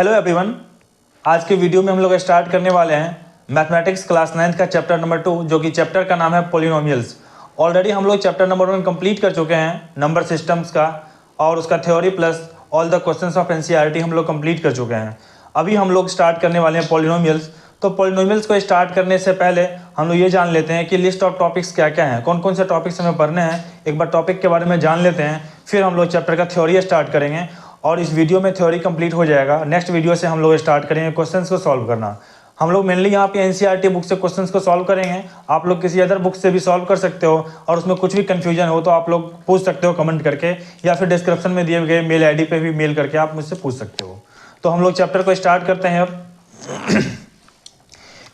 Hello everyone, आज के video में हम लोग स्टार्ट करने वाले हैं मैथमेटिक्स क्लास 9 का चैप्टर नंबर 2, जो कि चैप्टर का नाम है पॉलिनोमियल्स। ऑलरेडी हम लोग चैप्टर नंबर 1 कंप्लीट कर चुके हैं नंबर सिस्टम्स का, और उसका theory plus all the questions of NCERT हम लोग कंप्लीट कर चुके हैं। अभी हम लोग स्टार्ट करने वाले हैं पॉलिनोमियल्स। तो पॉलिनोमियल्स को स्टार्ट करने से पहले हम लोग ये जान लेते हैं कि लिस्ट ऑफ टॉपिक्स क्या क्या हैं, कौन कौन से टॉपिक्स हमें पढ़ने हैं। एक बार टॉपिक के बारे में जान लेते हैं, फिर हम लोग चैप्टर का थ्योरी स्टार्ट करेंगे और इस वीडियो में थ्योरी कंप्लीट हो जाएगा। नेक्स्ट वीडियो से हम लोग स्टार्ट करेंगे क्वेश्चंस को सॉल्व करना। हम लोग मेनली यहाँ पे एनसीईआरटी बुक से क्वेश्चंस को सॉल्व करेंगे। आप लोग किसी अदर बुक से भी सॉल्व कर सकते हो, और उसमें कुछ भी कन्फ्यूजन हो तो आप लोग पूछ सकते हो कमेंट करके, या फिर डिस्क्रिप्शन में दिए गए मेल आईडी पे भी मेल करके आप मुझसे पूछ सकते हो। तो हम लोग चैप्टर को स्टार्ट करते हैं अब।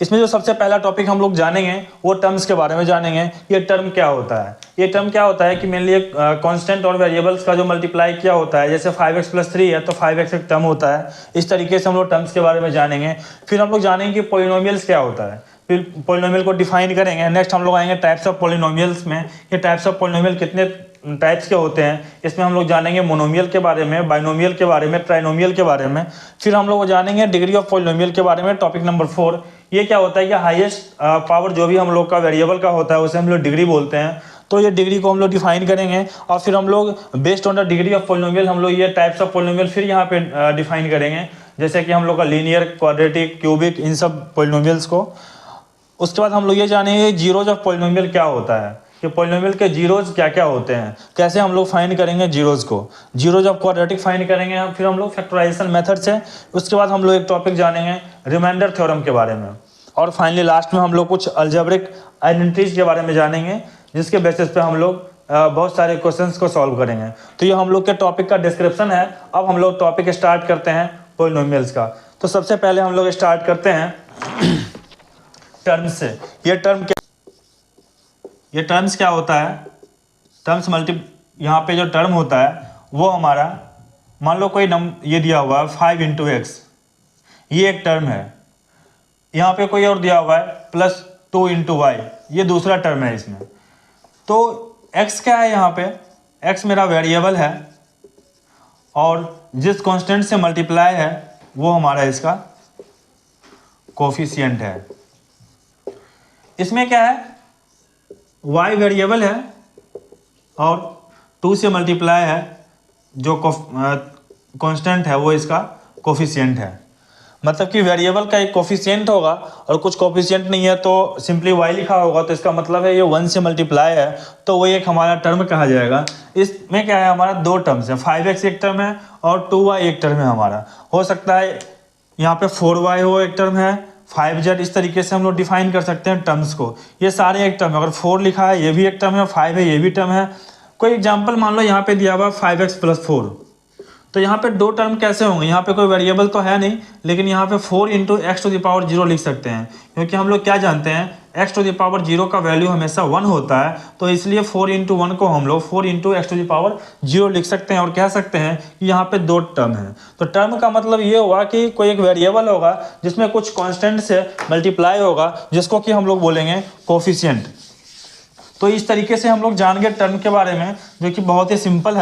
इसमें जो सबसे पहला टॉपिक हम लोग जानेंगे वो टर्म्स के बारे में जानेंगे। ये टर्म क्या होता है? ये टर्म क्या होता है कि मेनली एक कांस्टेंट और वेरिएबल्स का जो मल्टीप्लाई किया होता है, जैसे 5x + 3 है तो 5x एक टर्म होता है। इस तरीके से हम लोग टर्म्स के बारे में जानेंगे। फिर हम लोग जानेंगे कि पॉलिनोमियल्स क्या होता है, फिर पॉलिनोमियल को डिफाइन करेंगे। नेक्स्ट हम लोग आएंगे टाइप्स ऑफ पॉलिनोमियल्स में। ये टाइप्स ऑफ पॉलिनोमियल कितने टाइप्स के होते हैं, इसमें हम लोग जानेंगे मोनोमियल के बारे में, बाइनोमियल के बारे में, ट्राइनोमियल के बारे में। फिर हम लोग जानेंगे डिग्री ऑफ पॉलिनोमियल के बारे में, टॉपिक नंबर 4। ये क्या होता है कि हाईएस्ट पावर जो भी हम लोग का वेरिएबल का होता है उसे हम लोग डिग्री बोलते हैं। तो ये डिग्री को हम लोग डिफाइन करेंगे, और फिर हम लोग based on the degree of polynomial हम लोग ये टाइप्स ऑफ पॉलिनोमियल फिर यहाँ पे डिफाइन करेंगे, जैसे कि हम लोग का लीनियर, क्वाड्रेटिक, क्यूबिक, इन सब पॉलिनोमियल्स को। उसके बाद हम लोग ये जानेंगे जीरोज ऑफ पॉलिनोमियल क्या होता है, कि पॉलिनोमियल के जीरोज क्या क्या होते हैं, कैसे हम लोग फाइंड करेंगे जीरोज को। जीरोज ऑफ क्वाड्रेटिक फाइंड करेंगे हम, फिर हम लोग फैक्टराइजेशन मेथड से। उसके बाद हम लोग एक टॉपिक जानेंगे रिमाइंडर थ्योरम के बारे में, और फाइनली लास्ट में हम लोग कुछ अलजेब्रिक आइडेंटिटीज के बारे में जानेंगे, जिसके बेसिस पे हम लोग बहुत सारे क्वेश्चंस को सॉल्व करेंगे। तो ये हम लोग के टॉपिक का डिस्क्रिप्शन है। अब हम लोग टॉपिक स्टार्ट करते हैं पॉलिनोमियल्स का। तो सबसे पहले हम लोग स्टार्ट करते हैं टर्म से। ये टर्म्स क्या होता है? टर्म्स यहाँ पे जो टर्म होता है वो हमारा, मान लो कोई ये दिया हुआ है 5 × x, ये एक टर्म है। यहाँ पे कोई और दिया हुआ है +2 × y, ये दूसरा टर्म है इसमें। तो x क्या है? यहाँ पे x मेरा वेरिएबल है, और जिस कांस्टेंट से मल्टीप्लाई है वो हमारा इसका कोफिशिएंट है। इसमें क्या है? y वेरिएबल है और 2 से मल्टीप्लाई है, जो कांस्टेंट है वो इसका कोफिशिएंट है। मतलब कि वेरिएबल का एक कोफिशिएंट होगा और कुछ कोफिशिएंट नहीं है तो सिंपली y लिखा होगा, तो इसका मतलब है ये 1 से मल्टीप्लाई है, तो वो एक हमारा टर्म कहा जाएगा। इसमें क्या है? हमारा दो टर्म्स है, 5x एक टर्म है और 2y एक टर्म है हमारा। हो सकता है यहाँ पे 4y हो एक टर्म है, 5z, इस तरीके से हम लोग डिफाइन कर सकते हैं टर्म्स को। ये सारे एक टर्म है। अगर 4 लिखा है ये भी एक टर्म है, 5 है ये भी टर्म है। कोई एग्जांपल मान लो यहाँ पे दिया हुआ 5x + 4, तो यहाँ पे दो टर्म कैसे होंगे? यहाँ पे कोई वेरिएबल तो है नहीं, लेकिन यहाँ पे 4 × x⁻0 लिख सकते हैं, क्योंकि हम लोग क्या जानते हैं x⁻0 का वैल्यू हमेशा 1 होता है। तो इसलिए 4 × 1 को हम लोग 4 × x⁻0 लिख सकते हैं, और कह सकते हैं कि यहाँ पे दो टर्म है। तो टर्म का मतलब ये हुआ कि कोई एक वेरिएबल होगा जिसमें कुछ कॉन्स्टेंट से मल्टीप्लाई होगा, जिसको कि हम लोग बोलेंगे कोफिशिएंट। तो इस तरीके से हम लोग जान गए टर्म के बारे में, जो कि बहुत ही सिंपल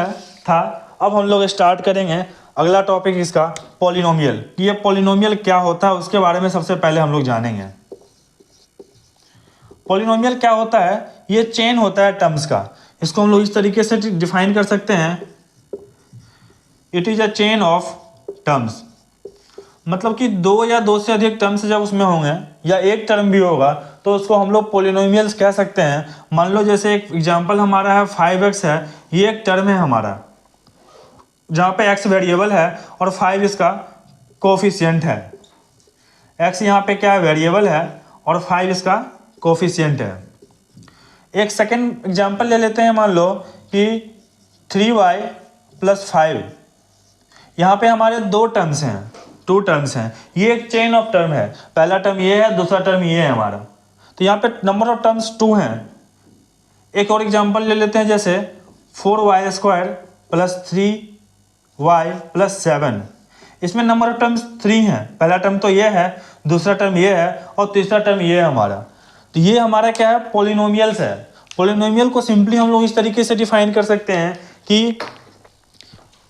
था। अब हम लोग स्टार्ट करेंगे अगला टॉपिक इसका, पॉलिनोमियल। ये पॉलिनोमियल क्या होता है उसके बारे में सबसे पहले हम लोग जानेंगे। पॉलिनोमियल क्या होता है? ये चेन होता है टर्म्स का। इसको हम लोग इस तरीके से डिफाइन कर सकते हैं, it is a chain of terms. मतलब कि दो या दो से अधिक टर्म्स जब उसमें होंगे, या एक टर्म भी होगा, तो उसको हम लोग पॉलिनोमियल्स कह सकते हैं। मान लो जैसे एक एग्जांपल हमारा है 5x है, ये एक टर्म है हमारा, जहाँ पे x वेरिएबल है और 5 इसका कोफिशिएंट है। x यहाँ पे क्या है? वेरिएबल है, और 5 इसका कोफिशिएंट है। एक सेकेंड एग्जांपल ले लेते हैं। मान लो कि 3y + 5, यहाँ पे हमारे दो टर्म्स हैं, 2 टर्म्स हैं। ये एक चेन ऑफ टर्म है। पहला टर्म ये है, दूसरा टर्म ये है हमारा। तो यहाँ पे नंबर ऑफ टर्म्स 2 हैं। एक और एग्जांपल ले लेते हैं, जैसे 4y² + 3y + 7। इसमें नंबर ऑफ टर्म्स 3 हैं। पहला टर्म तो ये है, दूसरा टर्म ये है, और तीसरा टर्म ये है हमारा। तो ये हमारा क्या है? पॉलिनोमियल्स है। पॉलिनोमियल को सिंपली हम लोग इस तरीके से डिफाइन कर सकते हैं कि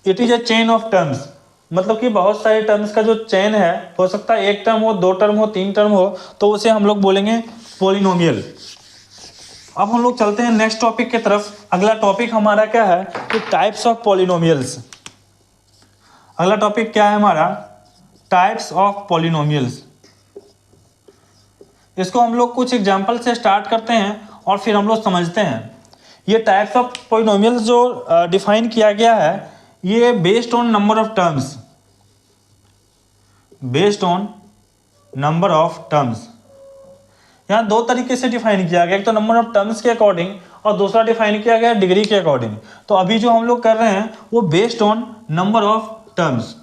it is a chain of terms. मतलब कि बहुत सारे टर्म्स का जो चेन है, हो सकता है एक टर्म हो, दो टर्म हो, तीन टर्म हो, तो उसे हम लोग बोलेंगे पॉलिनोमियल। अब हम लोग चलते हैं नेक्स्ट टॉपिक की तरफ। अगला टॉपिक हमारा क्या है कि टाइप्स ऑफ पॉलिनोमियल्स। अगला टॉपिक क्या है हमारा, टाइप्स ऑफ पॉलिनोमियल्स। इसको हम लोग कुछ एग्जाम्पल से स्टार्ट करते हैं और फिर हम लोग समझते हैं। ये टाइप्स ऑफ पॉलिनोमियल्स जो डिफाइन किया गया है, ये based on number of terms, based on number of terms. यहाँ दो तरीके से डिफाइन किया गया, एक तो नंबर ऑफ टर्म्स के अकॉर्डिंग और दूसरा डिफाइन किया गया डिग्री के अकॉर्डिंग। तो अभी जो हम लोग कर रहे हैं वो based on number of terms.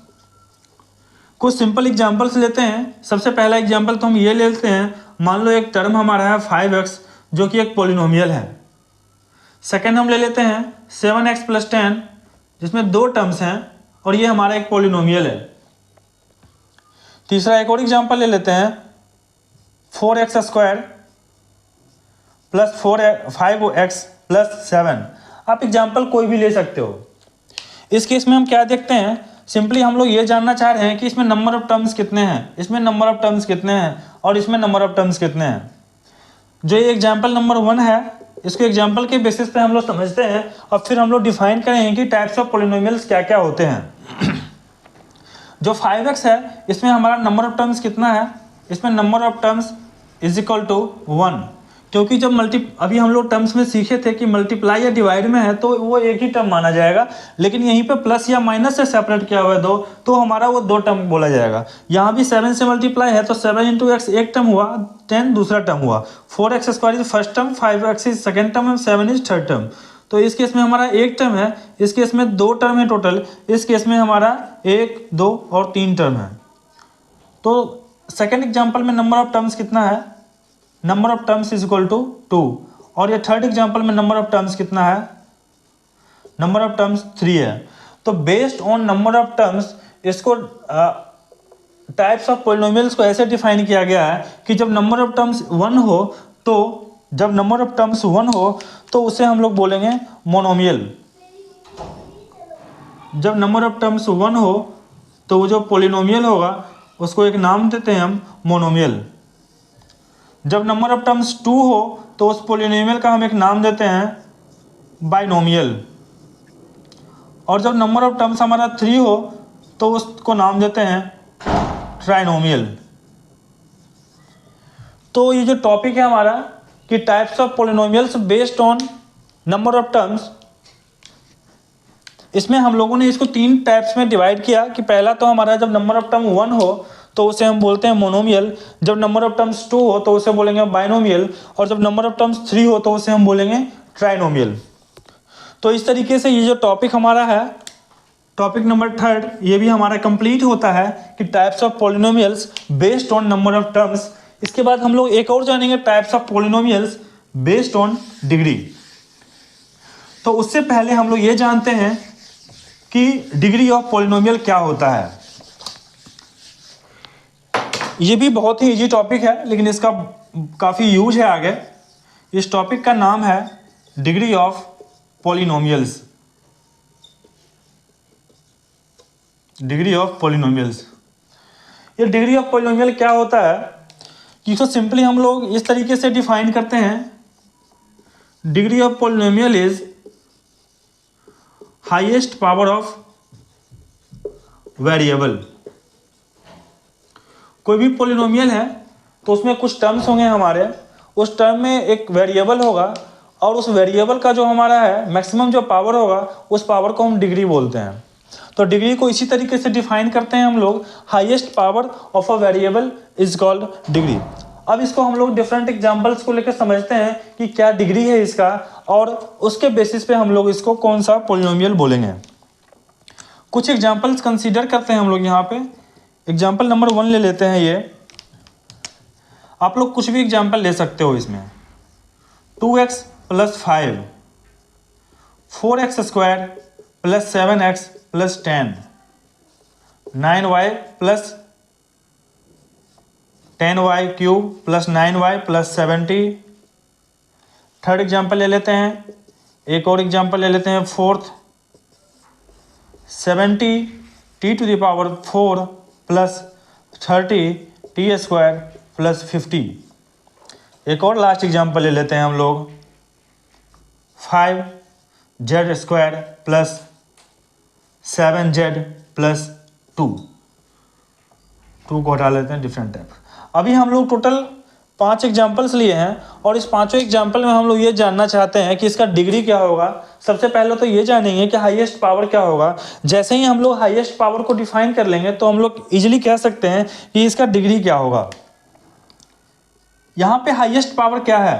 कुछ सिंपल एग्जांपल्स लेते हैं। सबसे पहला एग्जांपल तो हम ये लेते हैं, मान लो एक टर्म हमारा है 5x जो कि एक पॉलिनोमियल है। सेकंड हम ले लेते हैं 7x + 10 जिसमें दो टर्म्स हैं और ये हमारा एक पॉलिनोमियल है। तीसरा एक और एग्जांपल ले लेते हैं 4x² + 5x + 7। आप एग्जांपल कोई भी ले सकते हो। इस केस में हम क्या देखते हैं, सिंपली हम लोग ये जानना चाह रहे हैं कि इसमें नंबर ऑफ टर्म्स कितने हैं, इसमें नंबर ऑफ टर्म्स कितने हैं और इसमें नंबर ऑफ टर्म्स कितने हैं। जो ये एग्जांपल नंबर 1 है, इसको एग्जांपल के बेसिस पे हम लोग समझते हैं और फिर हम लोग डिफाइन करेंगे कि टाइप्स ऑफ पॉलिनोमियल्स क्या क्या होते हैं। जो 5x है इसमें हमारा नंबर ऑफ टर्म्स कितना है, इसमें नंबर ऑफ टर्म्स = 1, क्योंकि जब अभी हम लोग टर्म्स में सीखे थे कि मल्टीप्लाई या डिवाइड में है तो वो एक ही टर्म माना जाएगा, लेकिन यहीं पे प्लस या माइनस से सेपरेट किया हुआ है दो, तो हमारा वो दो टर्म बोला जाएगा। यहाँ भी 7 से मल्टीप्लाई है तो 7 × x एक टर्म हुआ, 10 दूसरा टर्म हुआ, 4x² is first term, 5x is second term, 7 is third term. तो इस केस में हमारा एक टर्म है, इस केस में दो टर्म है टोटल, इस केस में हमारा 1, 2 और 3 टर्म है। तो सेकेंड एग्जाम्पल में नंबर ऑफ टर्म्स कितना है, नंबर ऑफ टर्म्स = 2। और ये थर्ड एग्जांपल में नंबर ऑफ टर्म्स कितना है, नंबर ऑफ टर्म्स 3 है। तो based on number of terms इसको टाइप्स ऑफ पॉलिनोमियल्स को ऐसे डिफाइन किया गया है कि जब नंबर ऑफ टर्म्स 1 हो तो उसे हम लोग बोलेंगे मोनोमियल। जब नंबर ऑफ टर्म्स 1 हो तो वो जो पॉलिनोमियल होगा उसको एक नाम देते हैं हम मोनोमियल। जब नंबर ऑफ टर्म्स 2 हो तो उस पॉलिनोमियल का हम एक नाम देते हैं बाइनोमियल। और जब नंबर ऑफ टर्म्स हमारा 3 हो तो उसको नाम देते हैं ट्राइनोमियल। तो ये जो टॉपिक है हमारा कि types of polynomials based on number of terms, इसमें हम लोगों ने इसको 3 टाइप्स में डिवाइड किया कि पहला तो हमारा जब नंबर ऑफ टर्म 1 हो तो उसे हम बोलते हैं मोनोमियल, जब नंबर ऑफ टर्म्स 2 हो तो उसे बोलेंगे बाइनोमियल, और जब नंबर ऑफ टर्म्स 3 हो तो उसे हम बोलेंगे ट्राइनोमियल। तो इस तरीके से ये जो टॉपिक हमारा है, टॉपिक नंबर 3, ये भी हमारा कंप्लीट होता है कि types of polynomials based on number of terms. इसके बाद हम लोग एक और जानेंगे types of polynomials based on degree. तो उससे पहले हम लोग ये जानते हैं कि डिग्री ऑफ पॉलिनोमियल क्या होता है। ये भी बहुत ही इजी टॉपिक है लेकिन इसका काफ़ी यूज है आगे। इस टॉपिक का नाम है degree of polynomials. Degree of polynomials, ये डिग्री ऑफ पॉलिनोमियल क्या होता है कि इसको सिंपली हम लोग इस तरीके से डिफाइन करते हैं, degree of polynomial is highest power of variable. कोई भी पॉलिनोमियल है तो उसमें कुछ टर्म्स होंगे हमारे, उस टर्म में एक वेरिएबल होगा और उस वेरिएबल का जो हमारा है मैक्सिमम जो पावर होगा उस पावर को हम डिग्री बोलते हैं। तो डिग्री को इसी तरीके से डिफाइन करते हैं हम लोग, highest power of a variable is called degree. अब इसको हम लोग डिफरेंट एग्जांपल्स को लेकर समझते हैं कि क्या डिग्री है इसका, और उसके बेसिस पे हम लोग इसको कौन सा पॉलिनोमियल बोलेंगे। कुछ एग्जांपल्स कंसीडर करते हैं हम लोग यहाँ पे। एग्जाम्पल नंबर 1 ले लेते हैं। ये आप लोग कुछ भी एग्जाम्पल ले सकते हो इसमें। 2x + 5, 4x² + 7x + 10, 9y + 10y³ + 9y + 70। Third example ले लेते हैं, एक और एग्जाम्पल ले लेते हैं, 4th 70 t⁴ plus 30 t² plus 50। एक और लास्ट एग्जाम्पल ले लेते हैं हम लोग, 5z² प्लस 7z प्लस 2 को हटा लेते हैं, डिफरेंट टाइप। अभी हम लोग टोटल 5 एग्जाम्पल्स लिए हैं और इस पांचों एग्जाम्पल में हम लोग ये जानना चाहते हैं कि इसका डिग्री क्या होगा। सबसे पहले तो ये जानेंगे कि हाईएस्ट पावर क्या होगा। जैसे ही हम लोग हाईएस्ट पावर को डिफाइन कर लेंगे तो हम लोग इजीली कह सकते हैं कि इसका डिग्री क्या होगा। यहाँ पे हाईएस्ट पावर क्या है,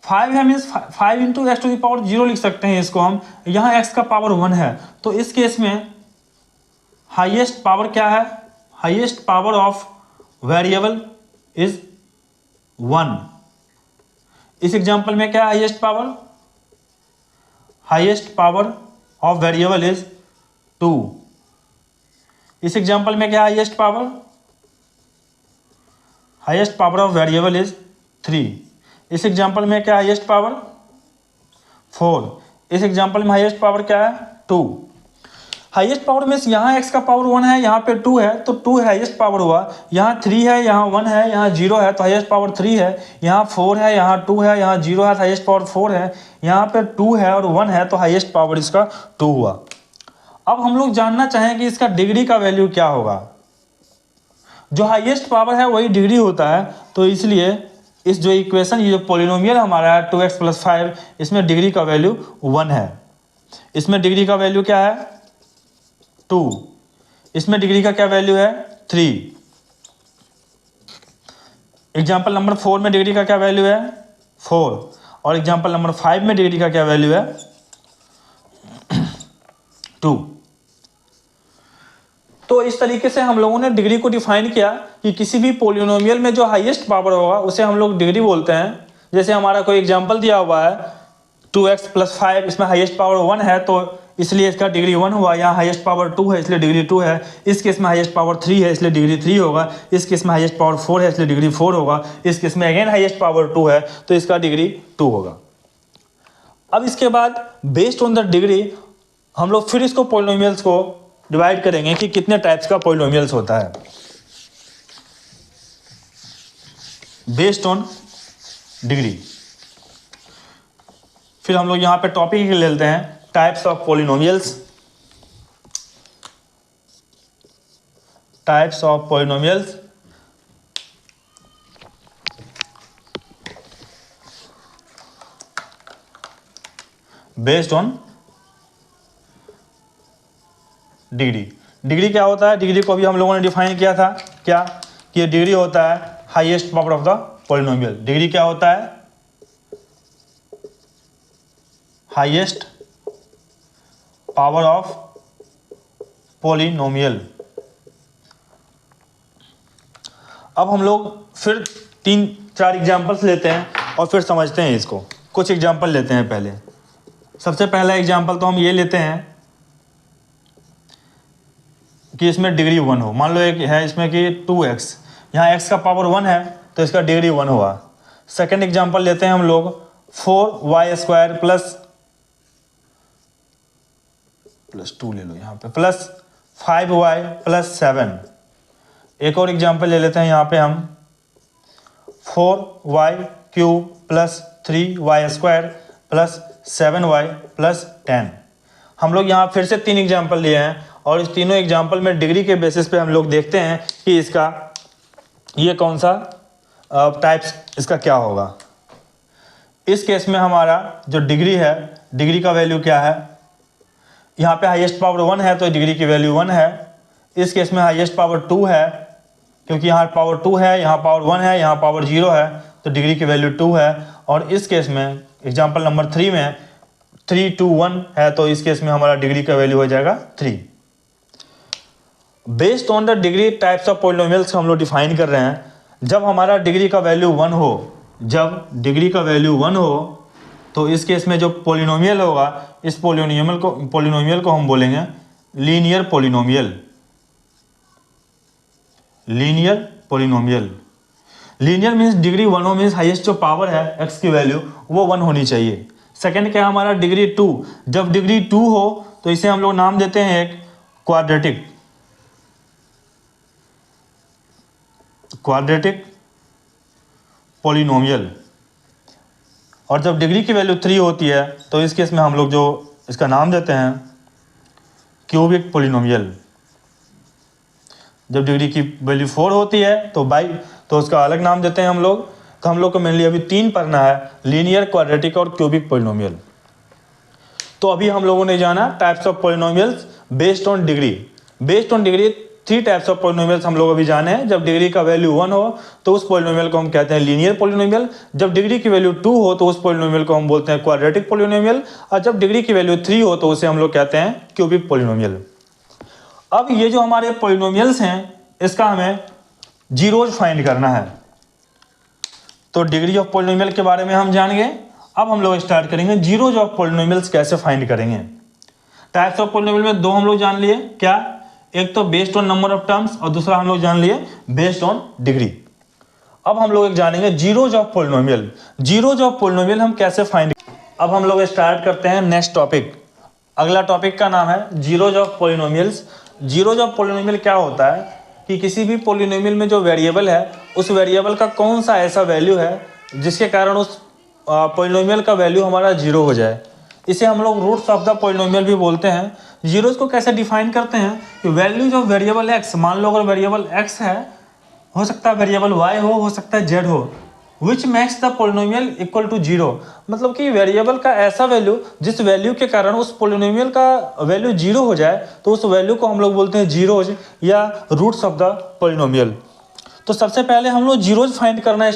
5 है, मीन्स 5 इंटू x⁴ लिख सकते हैं इसको हम। यहाँ x का पावर 1 है, तो इस केस में हाईएस्ट पावर क्या है, highest power of variable is 1। इस एग्जांपल में क्या है highest power, highest power of variable is 2। इस एग्जांपल में क्या है highest power, highest power of variable is 3। इस एग्जांपल में क्या है हाईएस्ट पावर, 4। इस एग्जांपल में हाईएस्ट पावर क्या है, 2। हाईएस्ट पावर में यहाँ x का पावर 1 है, यहाँ पे 2 है, तो 2 हाईएस्ट पावर हुआ। यहाँ 3 है, यहाँ 1 है, यहाँ 0 है, तो हाईएस्ट पावर 3 है। यहाँ 4 है, यहाँ 2 है, यहाँ 0 है, तो हाईएस्ट पावर 4 है। यहाँ पे 2 है और 1 है, तो हाईएस्ट पावर इसका 2 हुआ। अब हम लोग जानना चाहें कि इसका डिग्री का वैल्यू क्या होगा। जो हाईएस्ट पावर है वही डिग्री होता है, तो इसलिए इस जो इक्वेशन, ये जो पॉलिनोमियल हमारा है 2x + 5, इसमें डिग्री का वैल्यू 1 है। इसमें डिग्री का वैल्यू क्या है, 2। इसमें डिग्री का क्या वैल्यू है, 3। एग्जाम्पल नंबर 4 में डिग्री का क्या वैल्यू है, 4। और एग्जाम्पल नंबर 5 में डिग्री का क्या वैल्यू है, 2। तो इस तरीके से हम लोगों ने डिग्री को डिफाइन किया कि किसी भी पॉलिनोमियल में जो हाईएस्ट पावर होगा उसे हम लोग डिग्री बोलते हैं। जैसे हमारा कोई एग्जाम्पल दिया हुआ है 2x + 5, इसमें हाईएस्ट पावर 1 है, तो इसलिए इसका डिग्री 1 हुआ। यहाँ हाईएस्ट पावर 2 है, इसलिए डिग्री 2 है। इस केस में हाईएस्ट पावर 3 है, इसलिए डिग्री 3 होगा। इस केस में हाईएस्ट पावर 4 है, इसलिए डिग्री 4 होगा। इस केस में अगेन हाईएस्ट पावर 2 है, तो इसका डिग्री 2 होगा। अब इसके बाद बेस्ड ऑन द डिग्री हम लोग फिर इसको पॉलिनोमियल्स को डिवाइड करेंगे कि कितने टाइप्स का पॉलिनोमियल्स होता है बेस्ड ऑन डिग्री। फिर हम लोग यहाँ पे टॉपिक ले लेते हैं, types of polynomials. Types of polynomials. Based on degree. Degree क्या होता है, डिग्री को भी हम लोगों ने डिफाइन किया था, क्या कि डिग्री होता है highest power of the polynomial. Degree क्या होता है, हाईएस्ट पावर ऑफ पॉलिनोमियल। अब हम लोग फिर 3-4 एग्जांपल्स लेते हैं और फिर समझते हैं इसको। कुछ एग्जांपल लेते हैं पहले। सबसे पहला एग्जांपल तो हम ये लेते हैं कि इसमें डिग्री 1 हो। मान लो एक है इसमें कि 2x, यहाँ x का पावर 1 है, तो इसका डिग्री 1 हुआ। सेकेंड एग्जांपल लेते हैं हम लोग 4y² प्लस 2 ले लो यहाँ पे, प्लस 5y + 7। एक और एग्जांपल ले लेते हैं यहाँ पे हम 4y³ + 3y² + 7y + 10। हम लोग यहाँ फिर से 3 एग्जांपल लिए हैं और इस तीनों एग्जांपल में डिग्री के बेसिस पे हम लोग देखते हैं कि इसका ये कौन सा टाइप्स इसका क्या होगा। इस केस में हमारा जो डिग्री है, डिग्री का वैल्यू क्या है, यहाँ पे हाईएस्ट पावर 1 है तो डिग्री की वैल्यू 1 है। इस केस में हाईएस्ट पावर 2 है, क्योंकि यहाँ पावर 2 है, यहाँ पावर 1 है, यहाँ पावर 0 है, तो डिग्री की वैल्यू 2 है। और इस केस में एग्जांपल नंबर 3 में 3, 2, 1 है, तो इस केस में हमारा डिग्री का वैल्यू हो जाएगा 3। Based on the degree types of polynomials हम लोग डिफाइन कर रहे हैं। जब हमारा डिग्री का वैल्यू 1 हो, जब डिग्री का वैल्यू 1 हो, तो इस केस में जो पॉलिनोमियल होगा, इस पॉलिनोमियल को हम बोलेंगे linear polynomial. Linear polynomial. Linear means degree 1 हो, मीन्स हाईएस्ट जो पावर है x की वैल्यू वो 1 होनी चाहिए। सेकंड क्या है हमारा डिग्री 2। जब डिग्री 2 हो तो इसे हम लोग नाम देते हैं एक क्वाड्रेटिक। Quadratic polynomial. और जब डिग्री की वैल्यू 3 होती है तो इस केस में हम लोग जो इसका नाम देते हैं क्यूबिक पॉलिनोमियल। जब डिग्री की वैल्यू 4 होती है तो उसका अलग नाम देते हैं हम लोग। तो हम लोग को मेनली अभी 3 पढ़ना है, लीनियर, क्वाड्रेटिक और क्यूबिक पॉलिनोमियल। तो अभी हम लोगों ने जाना types of polynomials based on degree. Based on degree 3 types of polynomials हम लोग अभी जाने हैं। जब डिग्री का वैल्यू 1 हो तो उस पॉलिनोमियल को हम कहते हैं लीनियर पॉलिनोमियल। जब डिग्री की वैल्यू 2 हो तो उस पॉलिनोमियल को हम बोलते हैं क्वाड्रेटिक पॉलिनोमियल। और जब डिग्री की वैल्यू 3 हो तो उसे हम लोग कहते हैं क्यूबिक पॉलिनोमियल। अब ये जो हमारे पॉलिनोमियल्स हैं इसका हमें जीरोज फाइंड करना है। तो डिग्री ऑफ पॉलिनोमियल के बारे में हम जान गए। अब हम लोग स्टार्ट करेंगे जीरोज ऑफ पॉलिनोमियल्स कैसे फाइंड करेंगे। टाइप्स ऑफ पॉलिनोमियल में 2 हम लोग जान लिए, क्या? एक तो based on number of terms और दूसरा हम लोग जान लिए बेस्ड ऑन डिग्री। अब हम लोग एक जानेंगे zeros of polynomial. Zeros of polynomial हम कैसे फाइंड। अब हम लोग स्टार्ट करते हैं नेक्स्ट टॉपिक। अगला टॉपिक का नाम है zeros of polynomials. Zeros of polynomial क्या होता है कि किसी भी पॉलिनोमियल में जो वेरिएबल है उस वेरिएबल का कौन सा ऐसा वैल्यू है जिसके कारण उस पॉलिनोमियल का वैल्यू हमारा जीरो हो जाए। इसे हम लोग रूट्स ऑफ द पॉलिनोमियल भी बोलते हैं। जीरोज को कैसे डिफाइन करते हैं कि वैल्यूज ऑफ वेरिएबल एक्स, मान लो अगर वेरिएबल एक्स है, हो सकता है वेरिएबल वाई हो सकता है जेड हो, which makes the polynomial equal to zero. मतलब कि वेरिएबल का ऐसा वैल्यू जिस वैल्यू के कारण उस पॉलिनोमियल का वैल्यू जीरो हो जाए तो उस वैल्यू को हम लोग बोलते हैं जीरोज या रूट्स ऑफ द पॉलिनोमियल। तो सबसे पहले हम लोग जीरोज फाइंड करना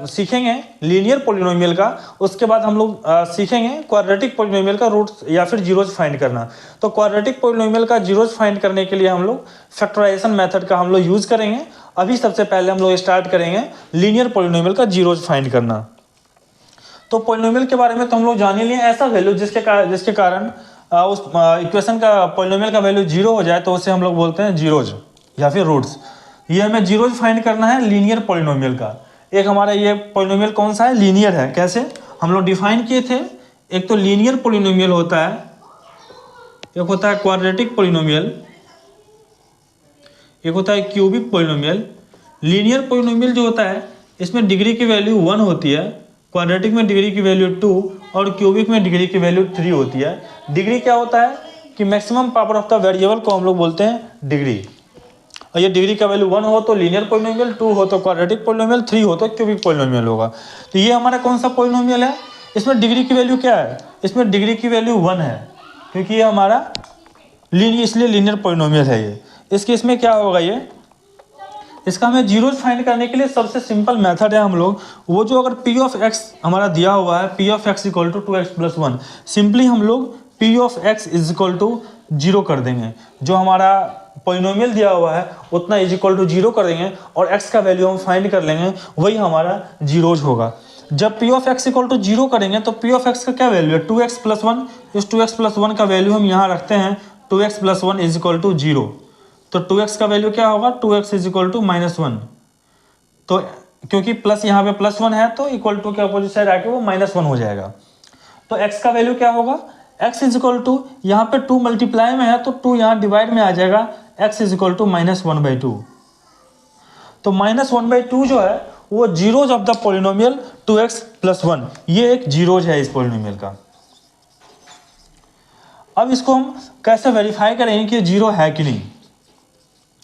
सीखेंगे लीनियर पॉलिनोमियल का। उसके बाद हम लोग सीखेंगे क्वाड्रेटिक पॉलिनोमियल का रूट्स या फिर जीरोज फाइंड करना। तो क्वाड्रेटिक पॉलिनोमियल का जीरोज फाइंड करने के लिए हम लोग फैक्टराइजेशन मेथड का हम लोग यूज़ करेंगे। अभी सबसे पहले हम लोग स्टार्ट करेंगे लीनियर पॉलिनोमियल का जीरोज फाइंड करना। तो पॉलिनोमियल के बारे में तो हम लोग जान ही लिए, ऐसा वैल्यू जिसके कारण उस इक्वेशन का पॉलिनोमियल का वैल्यू जीरो हो जाए तो उसे हम लोग बोलते हैं जीरोज या फिर रूट्स। ये हमें जीरोज फाइंड करना है लीनियर पॉलिनोमियल का। एक हमारा ये पॉलिनोमियल कौन सा है? लीनियर है। कैसे हम लोग डिफाइन किए थे? एक तो लीनियर पॉलिनोमियल होता है, एक होता है क्वाड्रेटिक पॉलिनोमियल, एक होता है क्यूबिक पॉलिनोमियल। लीनियर पॉलिनोमियल जो होता है इसमें डिग्री की वैल्यू 1 होती है, क्वाड्रेटिक में डिग्री की वैल्यू 2 और क्यूबिक में डिग्री की वैल्यू 3 होती है। डिग्री क्या होता है कि maximum power of the variable को हम लोग बोलते हैं डिग्री। और ये डिग्री का वैल्यू 1 हो तो लीनियर पॉलिनोमियल, 2 हो तो क्वाड्रेटिक पॉलिनोमियल, 3 हो तो क्यूबिक पॉलिनोमियल होगा। तो ये हमारा कौन सा पॉलिनोमियल है? इसमें डिग्री की वैल्यू क्या है? इसमें डिग्री की वैल्यू 1 है क्योंकि ये हमारा इसलिए लीनियर पॉलिनोमियल है ये। इसके इसमें क्या होगा ये, इसका हमें जीरोज फाइंड करने के लिए सबसे सिंपल मेथड है हम लोग वो जो अगर पी ऑफ एक्स हमारा दिया हुआ है, P of X equal to 2x plus 1, simply हम लोग P of X is equal to 0 कर देंगे। जो हमारा पॉलिनोमियल दिया हुआ है उतना इज इक्वल टू 0 कर देंगे और x का वैल्यू हम फाइंड कर लेंगे, वही हमारा जीरोज होगा। जब P of X equal to 0 करेंगे तो पी ऑफ एक्स का क्या वैल्यू है? 2x plus 1। इस 2x प्लस 1 का वैल्यू हम यहाँ रखते हैं 2x plus 1 is equal to 0। तो 2x का वैल्यू क्या होगा? 2x is equal to -1। तो क्योंकि प्लस यहाँ पे प्लस 1 है तो इक्वल टू के अपोजिट साइड आके वो -1 हो जाएगा। तो x का वैल्यू क्या होगा? x इज इक्वल टू, यहाँ पे 2 मल्टीप्लाई में है तो 2 यहाँ डिवाइड में आ जाएगा, x इज इक्वल टू -1/2। तो -1/2 जो है वो zeros of the polynomial 2x plus 1, ये एक जीरोज है इस पॉलिनोमियल का। अब इसको हम कैसे वेरीफाई करेंगे कि जीरो है कि नहीं,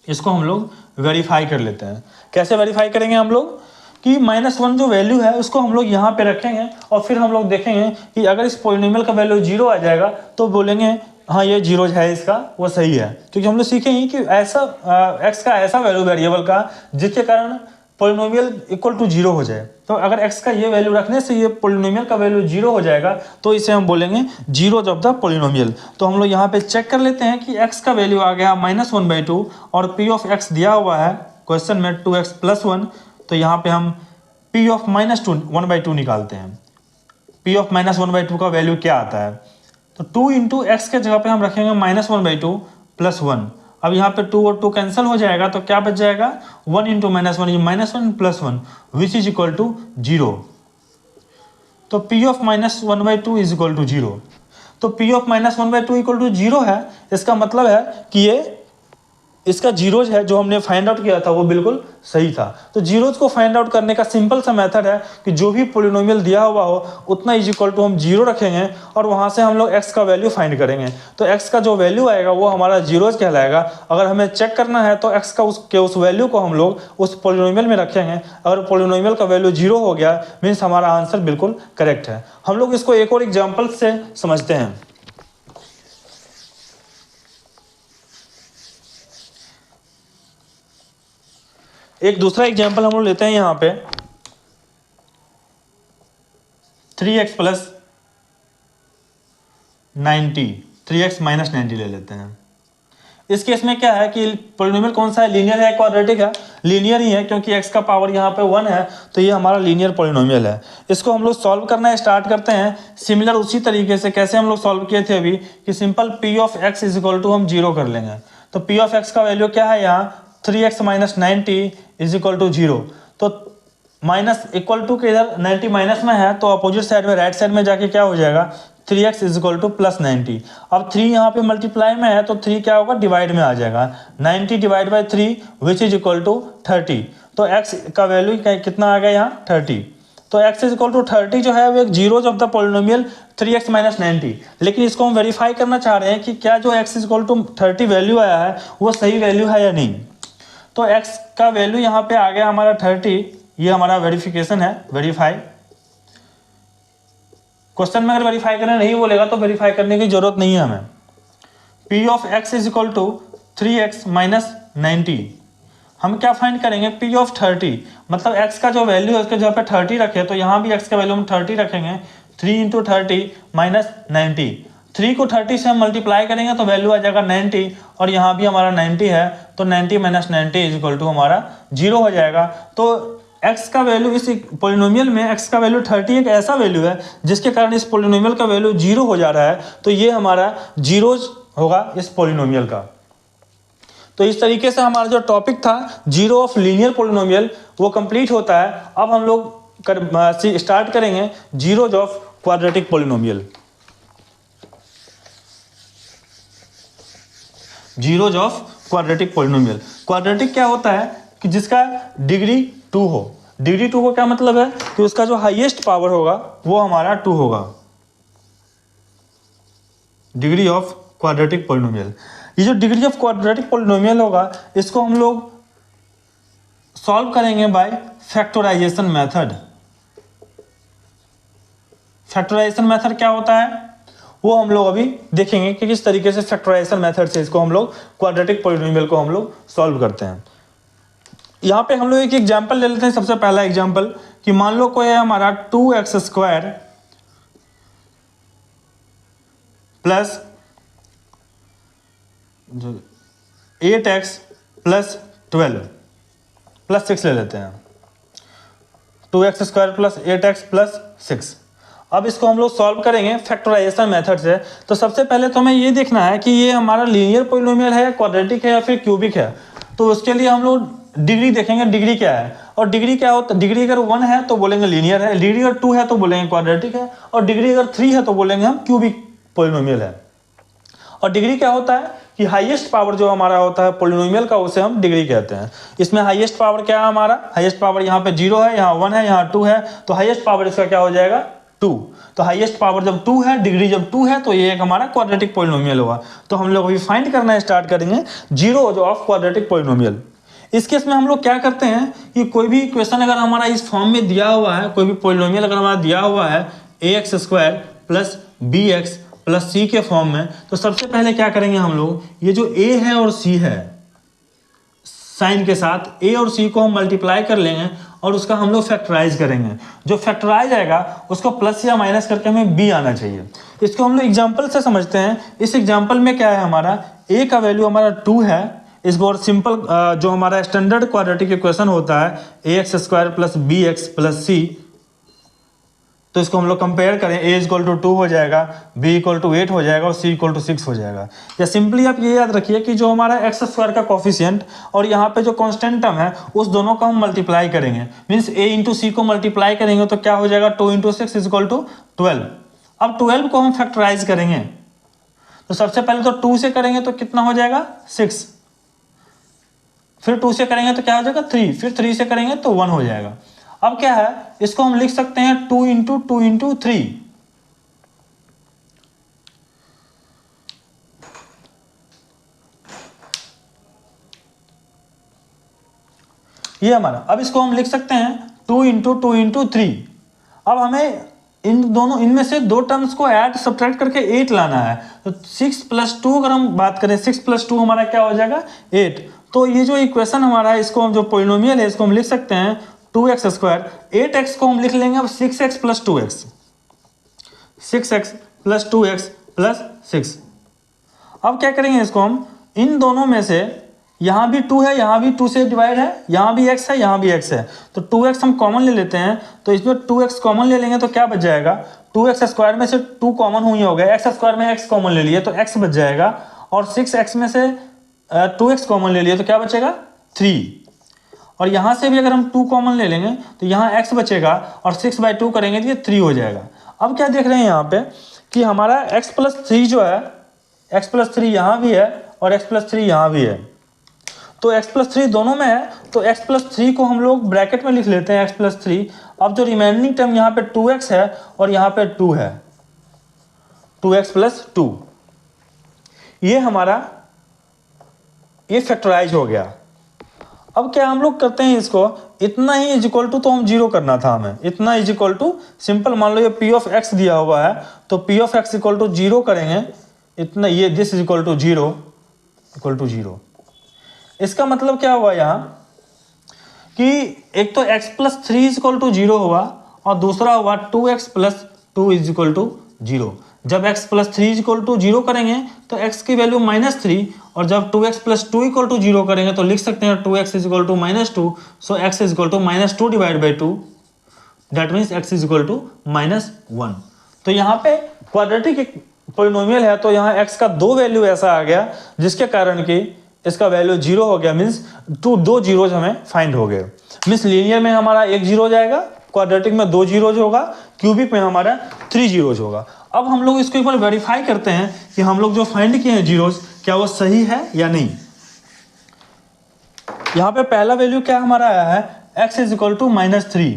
इसको हम लोग वेरीफाई कर लेते हैं। कैसे वेरीफाई करेंगे हम लोग कि -1 जो वैल्यू है उसको हम लोग यहाँ पे रखेंगे और फिर हम लोग देखेंगे कि अगर इस पॉलिनोमियल का वैल्यू 0 आ जाएगा तो बोलेंगे हाँ ये जीरोज है, इसका वो सही है। क्योंकि हम लोग सीखेंगे कि ऐसा x का ऐसा वैल्यू वेरिएबल का जिसके कारण पॉलिनोमियल इक्वल टू 0 हो जाए। तो अगर x का ये वैल्यू रखने से ये पॉलिनोमियल का वैल्यू 0 हो जाएगा तो इसे हम बोलेंगे जीरोज ऑफ द पॉलिनोमियल। तो हम लोग यहाँ पे चेक कर लेते हैं कि x का वैल्यू आ गया -1/2 और p ऑफ x दिया हुआ है क्वेश्चन में 2x प्लस 1। तो यहाँ पे हम p ऑफ -1/2 निकालते हैं। p ऑफ -1/2 का वैल्यू क्या आता है? तो 2 इंटू एक्स के जगह पे हम रखेंगे -1/2 प्लस 1। अब यहाँ पे 2 और 2 कैंसिल हो जाएगा तो क्या बच जाएगा? 1 इंटू -1 ये -1 plus 1 which is equal to 0। तो p of -1/2 is equal to 0। तो p ऑफ -1/2 इक्वल टू 0 है। इसका मतलब है कि ये इसका जीरोज है जो हमने फाइंड आउट किया था वो बिल्कुल सही था। तो जीरोज को फाइंड आउट करने का सिंपल सा मेथड है कि जो भी पोलिनोमियल दिया हुआ हो उतना इज इक्वल टू हम जीरो रखेंगे और वहाँ से हम लोग एक्स का वैल्यू फाइंड करेंगे। तो एक्स का जो वैल्यू आएगा वो हमारा जीरोज कहलाएगा। अगर हमें चेक करना है तो एक्स का उस वैल्यू को हम लोग उस पोलिनोमियल में रखेंगे। अगर पोलिनोमियल का वैल्यू जीरो हो गया मीन्स हमारा आंसर बिल्कुल करेक्ट है। हम लोग इसको एक और एग्जाम्पल से समझते हैं। एक दूसरा एग्जाम्पल हम लोग लेते हैं यहाँ पे 3x प्लस 90, 3x माइनस 90 ले लेते हैं। इस केस में क्या है कि पोलिनोमियल कौन सा है, लीनियर है क्वाड्रेटिक है, लीनियर ही है क्योंकि x का पावर यहाँ पे 1 है तो ये हमारा लीनियर पोलिनोमियल है। इसको हम लोग सॉल्व करना स्टार्ट करते हैं सिमिलर उसी तरीके से कैसे हम लोग सॉल्व किए थे अभी कि simple p of x is equal to हम जीरो कर लेंगे। तो p ऑफ x का वैल्यू क्या है यहाँ 3x minus 90 is equal to zero. तो माइनस इक्वल टू के इधर 90 माइनस में है तो अपोजिट साइड में राइट साइड में जाके क्या हो जाएगा 3x is equal two plus 90। अब 3 यहाँ पे मल्टीप्लाई में है तो 3 क्या होगा डिवाइड में आ जाएगा 90 divide by 3 which is equal to 30। तो x का वैल्यू कितना आ गया यहाँ 30। तो x इज इक्वल टू 30 जो है वो एक zeros of the polynomial 3x minus 90। लेकिन इसको हम वेरीफाई करना चाह रहे हैं कि क्या जो x is equal to 30 value आया है वो सही वैल्यू है या नहीं। तो x का वैल्यू यहाँ पे आ गया हमारा 30। ये हमारा वेरिफिकेशन है, वेरीफाई। क्वेश्चन में अगर वेरीफाई करना नहीं बोलेगा तो वेरीफाई करने की जरूरत नहीं है हमें। p of x is equal to 3x minus 90। हम क्या फाइंड करेंगे p ऑफ 30 मतलब x का जो वैल्यू है उसके जगह पे 30 रखे तो यहाँ भी x का वैल्यू हम 30 रखेंगे। 3 इंटू 30 माइनस 90। 3 को 30 से हम मल्टीप्लाई करेंगे तो वैल्यू आ जाएगा 90 और यहाँ भी हमारा 90 है तो 90 माइनस 90 इज इक्वल टू हमारा जीरो हो जाएगा। तो x का वैल्यू इस पोलिनोमियल में x का वैल्यू 30 एक ऐसा वैल्यू है जिसके कारण इस पोलिनोमियल का वैल्यू जीरो हो जा रहा है। तो ये हमारा जीरोज होगा इस पोलिनोमियल का। तो इस तरीके से हमारा जो टॉपिक था जीरो ऑफ लीनियर पोलिनोमियल वो कंप्लीट होता है। अब हम लोग स्टार्ट करेंगे zeros of quadratic polynomial. Zeros of quadratic polynomial. Quadratic क्या होता है कि जिसका डिग्री 2 हो। डिग्री 2 को क्या मतलब है कि उसका जो हाईएस्ट पावर होगा वो हमारा 2 होगा। Degree of quadratic polynomial. ये जो डिग्री ऑफ क्वाड्रेटिक पोलिनोमियल होगा इसको हम लोग सॉल्व करेंगे by factorization method. Factorization method क्या होता है वो हम लोग अभी देखेंगे कि किस तरीके से फैक्टराइजेशन मेथड से इसको हम लोग क्वाड्रेटिक पोलिनोमियल को हम लोग सॉल्व करते हैं। यहाँ पे हम लोग एक एग्जांपल ले लेते हैं। सबसे पहला एग्जांपल कि मान लो कोई है हमारा 2x square plus 8x plus 12 plus 6 ले लेते हैं। 2x square plus 8x plus 6। अब इसको हम लोग सॉल्व करेंगे फैक्टराइजेशन मेथड से। तो सबसे पहले तो हमें ये देखना है कि ये हमारा लीनियर पोलिनोमियल है, क्वाड्रेटिक है या फिर क्यूबिक है। तो उसके लिए हम लोग डिग्री देखेंगे, डिग्री क्या है। और डिग्री क्या होता है, डिग्री अगर 1 है तो बोलेंगे लीनियर है, डिग्री अगर 2 है तो बोलेंगे क्वाड्रेटिक है, और डिग्री अगर 3 है तो बोलेंगे हम क्यूबिक पोलिनोमियल है। और डिग्री क्या होता है कि हाईएस्ट पावर जो हमारा होता है पोलिनोमियल का उसे हम डिग्री कहते हैं। इसमें हाईएस्ट पावर क्या है हमारा, हाईएस्ट पावर यहाँ पे 0 है, यहाँ 1 है, यहाँ 2 है, तो हाईएस्ट पावर इसका क्या हो जाएगा 2। तो हाईएस्ट पावर जब 2 है, डिग्री जब 2 है तो ये एक हमारा क्वाड्रेटिक पोलिनोमियल होगा। तो हम लोग अभी फाइंड करना स्टार्ट करेंगे जीरोज ऑफ क्वाड्रेटिक पोलिनोमियल। इस केस में हम लोग क्या करते हैं कि कोई भी इक्वेशन अगर हमारा इस फॉर्म में दिया हुआ है, कोई भी पोलिनोमियल अगर हमारा दिया हुआ है ax square plus bx plus c के फॉर्म में, तो सबसे पहले क्या करेंगे हम लोग, ये जो a है और c है साइन के साथ a और c को हम मल्टीप्लाई कर लेंगे और उसका हम लोग फैक्टराइज करेंगे। जो फैक्टराइज आएगा उसको प्लस या माइनस करके हमें b आना चाहिए। इसको हम लोग एग्जाम्पल से समझते हैं। इस एग्जाम्पल में क्या है हमारा a का वैल्यू हमारा 2 है। इसको और सिंपल जो हमारा स्टैंडर्ड क्वाड्रेटिक इक्वेशन होता है ax square plus bx plus c, तो इसको हम लोग कंपेयर करें, a इक्वल टू 2 हो जाएगा, b इक्वल टू 8 हो जाएगा और c इक्वल टू 6 हो जाएगा। या सिंपली आप ये याद रखिए कि जो हमारा एक्स स्क्वायर का कोफिशिएंट और यहाँ पे जो कांस्टेंट टर्म है उस दोनों का हम मल्टीप्लाई करेंगे। मीन्स a इंटू सी को मल्टीप्लाई करेंगे तो क्या हो जाएगा 2 इंटू 6 इक्वल टू 12। अब 12 को हम फैक्टराइज करेंगे तो सबसे पहले तो 2 से करेंगे तो कितना हो जाएगा 6, फिर 2 से करेंगे तो क्या हो जाएगा 3, फिर 3 से करेंगे तो 1 हो जाएगा। अब क्या है, इसको हम लिख सकते हैं 2 इंटू 2 इंटू 3। ये हमारा, अब इसको हम लिख सकते हैं 2 इंटू 2 इंटू 3। अब हमें इनमें से दो टर्म्स को ऐड सब्ट्रैक्ट करके 8 लाना है। तो 6 + 2 अगर हम बात करें, 6 + 2 हमारा क्या हो जाएगा 8। तो ये जो इक्वेशन हमारा है, इसको हम जो पोलिनोमियल है इसको हम लिख सकते हैं 2x²। 8x को हम लिख लेंगे अब 6x + 2x, 6x + 2x + 6। अब क्या करेंगे, इसको हम इन दोनों में से, यहाँ भी 2 है, यहाँ भी 2 से डिवाइड है, यहाँ भी x है, यहाँ भी x है, तो 2x हम कॉमन ले लेते हैं। तो इसमें 2x कॉमन ले लेंगे तो क्या बच जाएगा, 2x² में से 2 कॉमन हुई हो गया, x² में x कॉमन ले लिए तो x बच जाएगा, और 6x में से 2x कॉमन ले लिए तो क्या बचेगा 3। और यहाँ से भी अगर हम 2 कॉमन ले लेंगे तो यहाँ x बचेगा, और 6/2 करेंगे तो ये 3 हो जाएगा। अब क्या देख रहे हैं यहाँ पे कि हमारा x + 3 जो है, x + 3 यहाँ भी है और x + 3 यहाँ भी है, तो x + 3 दोनों में है, तो x + 3 को हम लोग ब्रैकेट में लिख लेते हैं x + 3। अब जो रिमेनिंग टर्म यहाँ पे 2x है और यहाँ पे 2 है, 2x + 2, ये हमारा ये फैक्टराइज हो गया। अब क्या हम लोग करते हैं, इसको इतना ही इज इक्वल टू, तो हम 0 करना था हमें, इतना इज इक्वल टू सिंपल, मान लो ये p(x) दिया हुआ है, तो p(x) = 0 करेंगे, इतना, ये this is equal to 0 equal to 0। इसका मतलब क्या हुआ यहाँ कि एक तो x + 3 = 0 हुआ, और दूसरा हुआ 2x + 2 = 0। जब x + 3 = 0 करेंगे तो x की वैल्यू -3, और जब 2x + 2 = 0 करेंगे तो लिख सकते हैं 2x = -2, so x = -2/2, that means x = -1। तो यहाँ पे क्वाड्रेटिक एक पॉलिनोमियल है, तो यहाँ x का 2 वैल्यू ऐसा आ गया जिसके कारण कि इसका वैल्यू 0 हो गया, मीन्स 2 जीरोज हमें फाइंड हो गए। मीन्स लीनियर में हमारा 1 जीरो जाएगा, क्वाड्रेटिक में 2 जीरोज होगा, क्यूबिक में हमारा 3 जीरोज होगा। अब हम लोग इसको एक बार वेरीफाई करते हैं कि हम लोग जो फाइंड किए हैं जीरोज, क्या वो सही है या नहीं। यहाँ पे पहला वैल्यू क्या हमारा आया है, x = -3,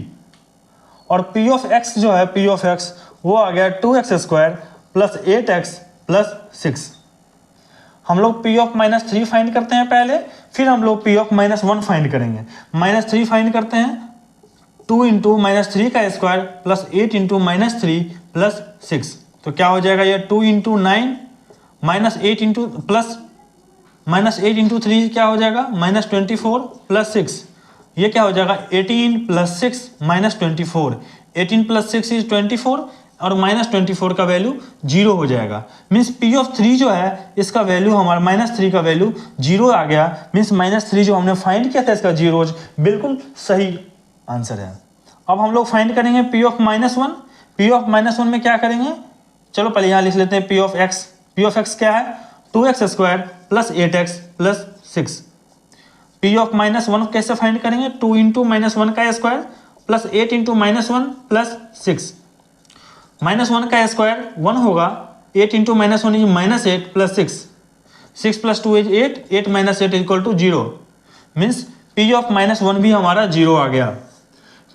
और p(x) जो है p(x) वो आ गया 2x² + 8x + 6। हम लोग p(-3) फाइंड करते हैं पहले, फिर हम लोग p(-1) फाइंड करेंगे। -3 फाइंड करते हैं, 2 × -3 का स्क्वायर + 8 × -3 + 6, तो क्या हो जाएगा ये 2 × 9 -8 × 3 क्या हो जाएगा -24 + 6, ये क्या हो जाएगा 18 + 6 -24, 18 + 6 = 24, और -24 का वैल्यू 0 हो जाएगा। मीन्स p(3) जो है इसका वैल्यू हमारा -3 का वैल्यू 0 आ गया। मीन्स -3 जो हमने फाइंड किया था इसका जीरोज, बिल्कुल सही आंसर है। अब हम लोग फाइंड करेंगे p(-1). p(-1) में क्या करेंगे, चलो पहले यहाँ लिख लेते हैं p(x). p(x) क्या है 2x² + 8x + 6। p(-1) कैसे फाइंड करेंगे, 2 × -1 का स्क्वायर + 8 × -1 + 6। -1 का स्क्वायर 1 होगा, 8 × -1 = -8 + 6, 6 + 2 = 8, 8 - 8 = 0। मीन्स p(-1) भी हमारा 0 आ गया।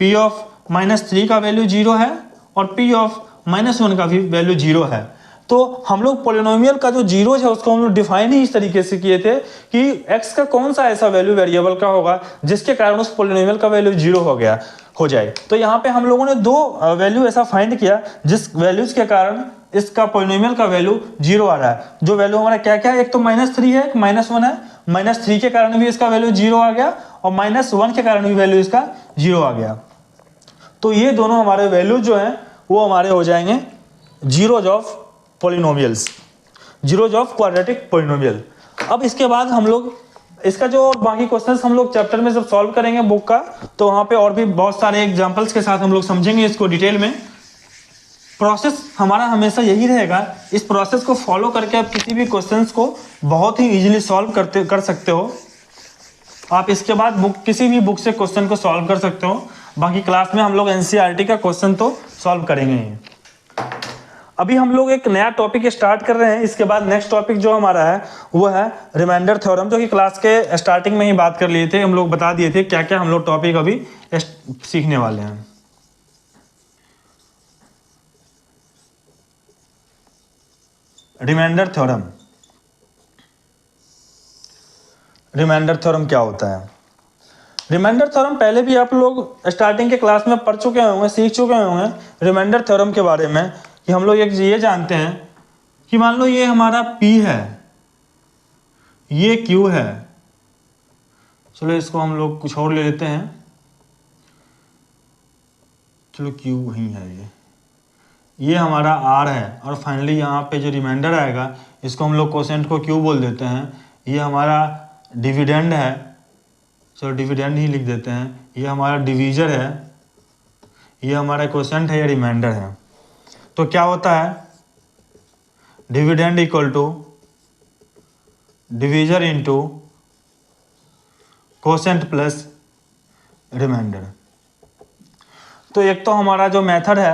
p(-3) का वैल्यू 0 है, और p(-1) का भी वैल्यू 0 है। तो हम लोग पोलिनोमियल का जो जीरोज है उसको हम लोग डिफाइन ही इस तरीके से किए थे कि x का कौन सा ऐसा वैल्यू वेरिएबल का होगा जिसके कारण उस पोलिनोमियल का वैल्यू 0 हो जाए। तो यहाँ पे हम लोगों ने 2 वैल्यू ऐसा फाइंड किया जिस वैल्यूज के कारण इसका पोलिनोमियल का वैल्यू 0 आ रहा है। जो वैल्यू हमारा क्या क्या है, एक तो -3 है, एक -1 है। -3 के कारण भी इसका वैल्यू 0 आ गया, और -1 के कारण भी वैल्यू इसका 0 आ गया। तो ये दोनों हमारे वैल्यू जो हैं वो हमारे हो जाएंगे zeros of polynomials, zeros of quadratic polynomial. अब इसके बाद हम लोग इसका जो बाकी क्वेश्चंस हम लोग चैप्टर में जब सॉल्व करेंगे बुक का, तो वहाँ पे और भी बहुत सारे एग्जांपल्स के साथ हम लोग समझेंगे इसको डिटेल में। प्रोसेस हमारा हमेशा यही रहेगा, इस प्रोसेस को फॉलो करके आप किसी भी क्वेश्चंस को बहुत ही इजीली सॉल्व कर सकते हो। आप इसके बाद किसी भी बुक से क्वेश्चन को सॉल्व कर सकते हो। बाकी क्लास में हम लोग NCERT का क्वेश्चन तो सॉल्व करेंगे ही। अभी हम लोग एक नया टॉपिक स्टार्ट कर रहे हैं। इसके बाद नेक्स्ट टॉपिक जो हमारा है वो है रिमाइंडर थ्योरम, जो कि क्लास के स्टार्टिंग में ही बात कर लिए थे। हम लोग बता दिए थे क्या क्या हम लोग टॉपिक अभी सीखने वाले हैं। रिमाइंडर थ्योरम, रिमाइंडर थ्योरम क्या होता है? रिमाइंडर थ्योरम पहले भी आप लोग स्टार्टिंग के क्लास में पढ़ चुके होंगे, सीख चुके होंगे रिमाइंडर थ्योरम के बारे में, कि हम लोग एक ये जानते हैं कि मान लो ये हमारा P है, ये Q है, चलो इसको हम लोग कुछ और ले लेते हैं, चलो Q वही है, ये हमारा R है, और फाइनली यहाँ पे जो रिमाइंडर आएगा इसको हम लोग कोसेंट को Q बोल देते हैं। ये हमारा डिविडेंड है, चलो डिविडेंड ही लिख देते हैं। ये हमारा डिवीजर है, ये हमारा कोसेंट है, ये रिमाइंडर है। तो क्या होता है, dividend equal to divisor into quotient plus remainder. तो एक तो हमारा जो मेथड है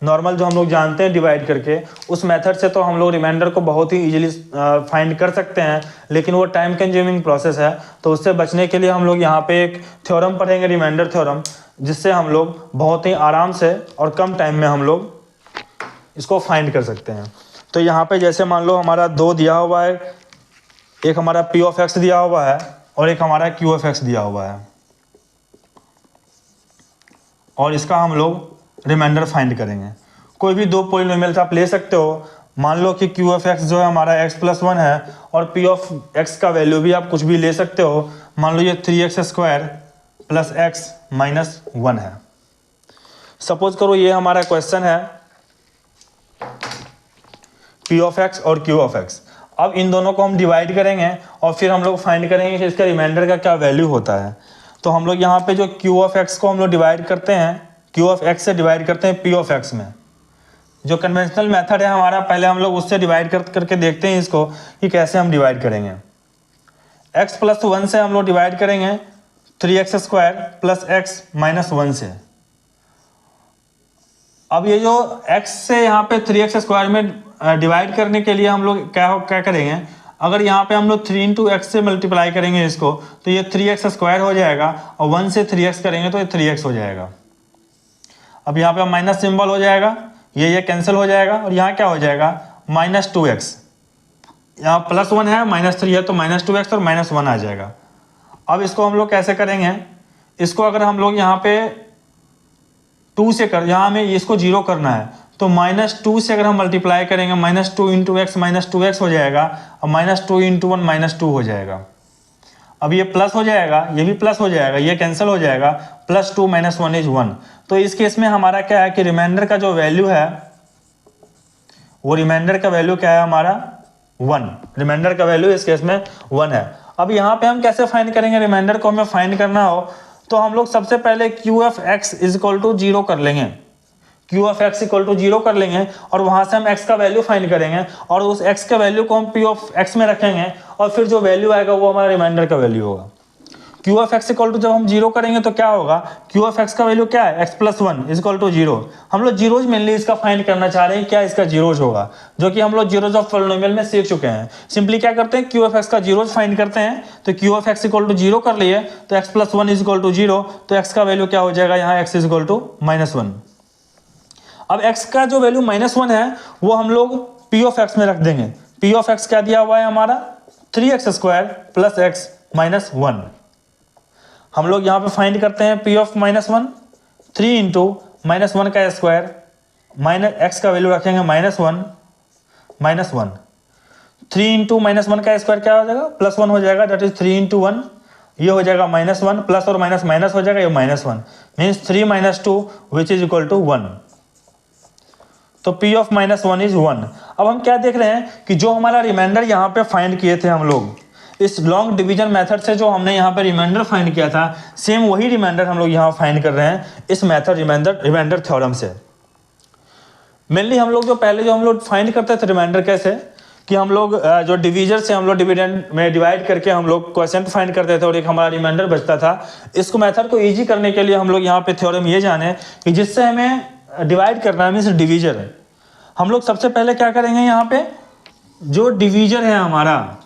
नॉर्मल, जो हम लोग जानते हैं डिवाइड करके, उस मेथड से तो हम लोग रिमाइंडर को बहुत ही इजीली फाइंड कर सकते हैं, लेकिन वो टाइम कंज्यूमिंग प्रोसेस है। तो उससे बचने के लिए हम लोग यहाँ पे एक थ्योरम पढ़ेंगे, रिमाइंडर थ्योरम, जिससे हम लोग बहुत ही आराम से और कम टाइम में हम लोग इसको फाइंड कर सकते हैं। तो यहाँ पे जैसे मान लो हमारा 2 दिया हुआ है, एक हमारा P ऑफ x दिया हुआ है और एक हमारा Q ऑफ x दिया हुआ है, और इसका हम लोग रिमाइंडर फाइंड करेंगे। कोई भी 2 पॉलिनोमियल्स आप ले सकते हो। मान लो कि Q ऑफ x जो है हमारा x+1 है, और P ऑफ x का वैल्यू भी आप कुछ भी ले सकते हो। मान लो ये 3x² प्लस x माइनस 1 है। सपोज करो ये हमारा क्वेश्चन है P ऑफ x और Q ऑफ x। अब इन दोनों को हम डिवाइड करेंगे और फिर हम लोग फाइंड करेंगे कि इसका रिमाइंडर का क्या वैल्यू होता है। तो हम लोग यहाँ पे जो Q ऑफ x को हम लोग डिवाइड करते हैं, Q ऑफ x से डिवाइड करते हैं P ऑफ x में। जो कन्वेंशनल मेथड है हमारा, पहले हम लोग उससे डिवाइड करके देखते हैं इसको कि कैसे हम डिवाइड करेंगे। x+1 से हम लोग डिवाइड करेंगे 3x² प्लस x माइनस 1 से। अब ये जो x से यहाँ पे 3x² में डिवाइड करने के लिए हम लोग क्या करेंगे, अगर यहाँ पे हम लोग 3 इंटू एक्स से मल्टीप्लाई करेंगे इसको, तो ये 3x² हो जाएगा, और 1 से 3x करेंगे तो ये 3x हो जाएगा। अब यहाँ पे माइनस सिंबल हो जाएगा, ये कैंसिल हो जाएगा, और यहाँ क्या हो जाएगा -2x। यहाँ +1 है, -3 है, तो -2x और -1 आ जाएगा। अब इसको हम लोग कैसे करेंगे, इसको अगर हम लोग यहाँ पे 2 से यहाँ हमें इसको 0 करना है, तो -2 से अगर हम मल्टीप्लाई करेंगे, -2 इंटू एक्स -2x हो जाएगा, और -2 इंटू 1 -2 हो जाएगा। अब ये प्लस हो जाएगा, ये भी प्लस हो जाएगा, ये कैंसिल हो जाएगा, +2 - 1 इज 1। तो इस केस में हमारा क्या है कि रिमाइंडर का जो वैल्यू है, वो रिमाइंडर का वैल्यू क्या है हमारा 1। रिमाइंडर का वैल्यू इस केस में 1 है। अब यहाँ पे हम कैसे फाइंड करेंगे, रिमाइंडर को हमें फाइंड करना हो तो हम लोग सबसे पहले Q of x equal to 0 कर लेंगे। Q of x equal to 0 कर लेंगे, और वहां से हम x का वैल्यू फाइंड करेंगे, और उस x के वैल्यू को हम P ऑफ x में रखेंगे, और फिर जो वैल्यू आएगा वो हमारा रिमाइंडर का वैल्यू होगा। Q of x equal to जब हम 0 करेंगे तो क्या होगा, Q ऑफ x का वैल्यू क्या है, x+1 इक्वल टू 0। हम लोग जीरोज मेनली इसका फाइंड करना चाह रहे हैं, क्या इसका जीरोज होगा, जो कि हम लोग जीरोज ऑफ पॉलिनोमियल में सीख चुके हैं। सिंपली क्या करते हैं, Q ऑफ x का जीरोज फाइंड करते हैं। तो Q of x equal to 0 कर लिए, तो x+1 इक्वल टू 0, तो x का वैल्यू क्या हो जाएगा, यहाँ x इक्वल टू -1। अब x का जो वैल्यू -1 है वो हम लोग P ऑफ x में रख देंगे। P ऑफ x क्या दिया हुआ है हमारा, 3x² प्लस x माइनस 1। हम लोग यहाँ पे फाइंड करते हैं P ऑफ -1, 3 इंटू -1 का स्क्वायर माइनस x का वैल्यू रखेंगे -1, 3 इंटू -1 का स्क्वायर क्या हो जाएगा, +1 हो जाएगा, दैट इज 3 इंटू 1, ये हो जाएगा -1, प्लस और माइनस माइनस हो जाएगा, ये -1 means 3 - 2 which is equal to 1। तो P ऑफ -1 इज 1। अब हम क्या देख रहे हैं कि जो हमारा रिमाइंडर यहाँ पे फाइंड किए थे हम लोग, इस लॉन्ग डिवीजन मेथड से जो हमने यहाँ पे रिमाइंडर फाइंड किया था, सेम वही रिमाइंडर हम लोग यहाँ फाइंड कर रहे हैं इस मेथड रिमाइंडर थ्योरम से। मेनली हम लोग जो पहले जो हम लोग फाइंड करते थे रिमाइंडर कैसे, कि हम लोग जो डिवीजर से हम लोग डिविडेंड में डिवाइड करके हम लोग क्वोशिएंट फाइंड करते थे और एक हमारा रिमाइंडर बचता था। इसको मेथड को ईजी करने के लिए हम लोग यहाँ पे थ्योरम ये जाने कि जिससे हमें डिवाइड करना है मीन्स डिवीजर, हम लोग सबसे पहले क्या करेंगे, यहाँ पे जो डिवीजर है हमारा,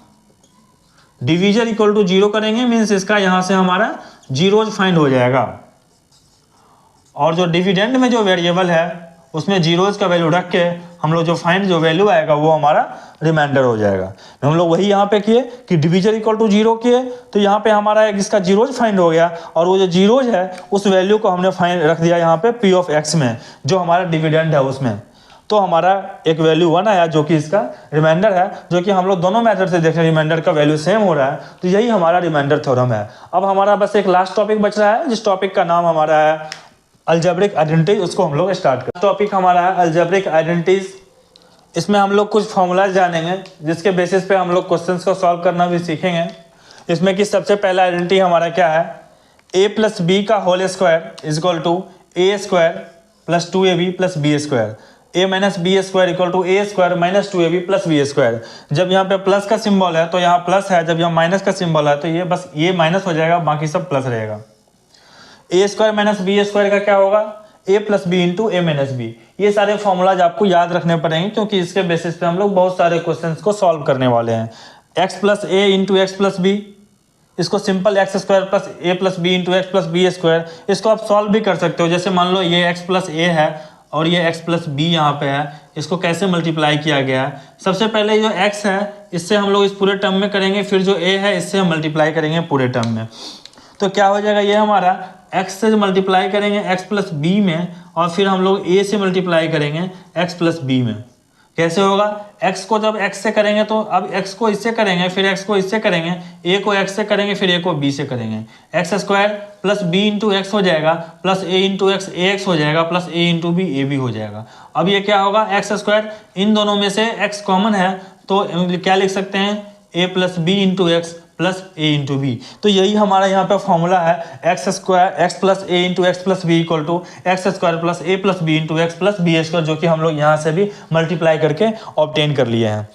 डिवीजर इक्वल टू 0 करेंगे, मीन्स इसका यहाँ से हमारा जीरोज फाइंड हो जाएगा। और जो डिविडेंड में जो वेरिएबल है उसमें जीरोज का वैल्यू रख के हम लोग जो फाइंड जो वैल्यू आएगा वो हमारा रिमाइंडर हो जाएगा। हम लोग वही यहाँ पे किए कि डिवीजर इक्वल टू 0 किए, तो यहाँ पे हमारा एक इसका जीरोज फाइंड हो गया, और वो जो जीरोज है उस वैल्यू को हमने फाइंड रख दिया यहाँ पे पी ऑफ एक्स में, जो हमारा डिविडेंड है उसमें। तो हमारा एक वैल्यू 1 आया जो कि इसका रिमाइंडर है, जो कि हम लोग दोनों मेथड से देख रहे हैं रिमाइंडर का वैल्यू सेम हो रहा है, तो यही हमारा रिमाइंडर थ्योरम है। अब हमारा बस एक लास्ट टॉपिक बच रहा है, जिस टॉपिक का नाम हमारा है अलजेब्रिक आइडेंटिटीज, उसको हम लोग स्टार्ट करें। टॉपिक हमारा है अलजेब्रिक आइडेंटिटीज। इसमें हम लोग कुछ फॉर्मूलाज जानेंगे जिसके बेसिस पे हम लोग क्वेश्चंस को सॉल्व करना भी सीखेंगे। इसमें कि सबसे पहला आइडेंटिटी हमारा क्या है, a प्लस बी का whole square is equal to a square plus 2ab plus b square, a minus b square equal to a square minus 2ab plus b square. जब यहाँ पे प्लस का सिंबल है तो यहाँ प्लस है, जब यहाँ माइनस का सिंबल है तो ये बस ये माइनस हो जाएगा, बाकी सब प्लस रहेगा। ए स्क्वायर माइनस बी स्क्वायर का क्या होगा, a plus b into a minus B. ये सारे फॉर्मूलाज आपको याद रखने पड़ेंगे, क्योंकि इसके बेसिस पे हम लोग बहुत सारे क्वेश्चंस को सॉल्व करने वाले हैं। X plus a into x plus b, इसको simple x square plus a plus b into x plus b square, इसको आप सॉल्व भी कर सकते हो। जैसे मान लो ये एक्स प्लस ए है और ये एक्स प्लस बी यहाँ पे है, इसको कैसे मल्टीप्लाई किया गया है। सबसे पहले जो एक्स है इससे हम लोग इस पूरे टर्म में करेंगे, फिर जो ए है इससे हम मल्टीप्लाई करेंगे पूरे टर्म में। तो क्या हो जाएगा, ये हमारा x से मल्टीप्लाई करेंगे x प्लस बी में, और फिर हम लोग a से मल्टीप्लाई करेंगे x प्लस बी में। कैसे होगा, x को जब x से करेंगे तो अब x को इससे करेंगे, फिर x को इससे करेंगे, a को x से करेंगे, फिर a को b से करेंगे। X square plus b into x हो जाएगा, plus a into x a x हो जाएगा, plus a into b a b हो जाएगा। अब ये क्या होगा, एक्स स्क्वायर, इन दोनों में से x कॉमन है तो क्या लिख सकते हैं, a plus b into x plus a into b. तो यही हमारा यहाँ पे फॉर्मूला है, x square x plus a into x plus b equal to x square plus a plus b into x plus b square, जो कि हम लोग यहाँ से भी मल्टीप्लाई करके ऑब्टेन कर लिए हैं।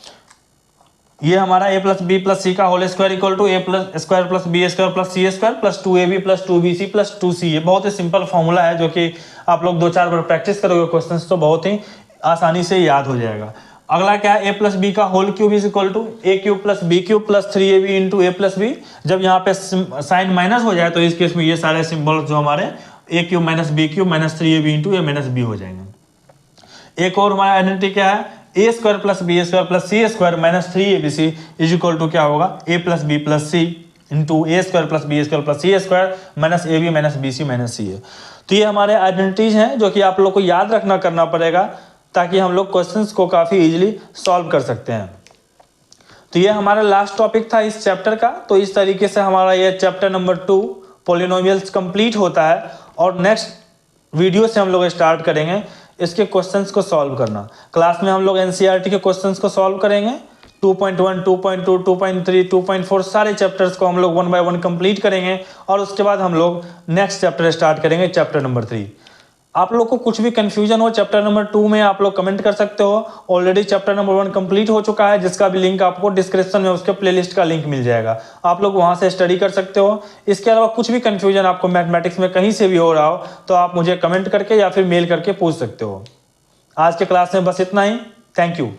ये हमारा a plus b plus c का whole square equal to a plus square plus b square plus c square plus 2ab plus 2bc plus 2c। ये बहुत ही सिंपल फॉर्मूला है, जो कि आप लोग 2-4 बार प्रैक्टिस करोगे क्वेश्चन तो बहुत ही आसानी से याद हो जाएगा। अगला क्या है, ए प्लस बी का whole cube is equal to a cube plus b cube plus 3ab into a plus b. जब यहाँ पे साइन माइनस हो जाए तो इस केस में ये सारे सिंबल जो हमारे a cube minus b cube minus 3ab into a minus b हो जाएंगे। एक और हमारा आइडेंटिटी क्या है, a square plus b square plus c square minus 3abc is equal to क्या होगा, a plus b plus c into a square plus b square plus c square minus a b minus b c minus c है। तो ये हमारे identities हैं जो कि आप लोग को याद रखना करना पड़ेगा, ताकि हम लोग क्वेश्चंस को काफ़ी इजीली सॉल्व कर सकते हैं। तो ये हमारा लास्ट टॉपिक था इस चैप्टर का। तो इस तरीके से हमारा ये चैप्टर नंबर 2 पॉलिनोमियल्स कंप्लीट होता है, और नेक्स्ट वीडियो से हम लोग स्टार्ट करेंगे इसके क्वेश्चंस को सॉल्व करना। क्लास में हम लोग एनसीईआरटी के क्वेश्चंस को सॉल्व करेंगे, 2.1, 2.2, 2.3, 2.4 सारे चैप्टर्स को हम लोग 1 बाय 1 कंप्लीट करेंगे, और उसके बाद हम लोग नेक्स्ट चैप्टर स्टार्ट करेंगे, चैप्टर नंबर 3। आप लोग को कुछ भी कंफ्यूजन हो चैप्टर नंबर 2 में आप लोग कमेंट कर सकते हो। ऑलरेडी चैप्टर नंबर 1 कंप्लीट हो चुका है, जिसका भी लिंक आपको डिस्क्रिप्शन में उसके प्लेलिस्ट का लिंक मिल जाएगा, आप लोग वहां से स्टडी कर सकते हो। इसके अलावा कुछ भी कंफ्यूजन आपको मैथमेटिक्स में कहीं से भी हो रहा हो तो आप मुझे कमेंट करके या फिर मेल करके पूछ सकते हो। आज के क्लास में बस इतना ही। Thank you.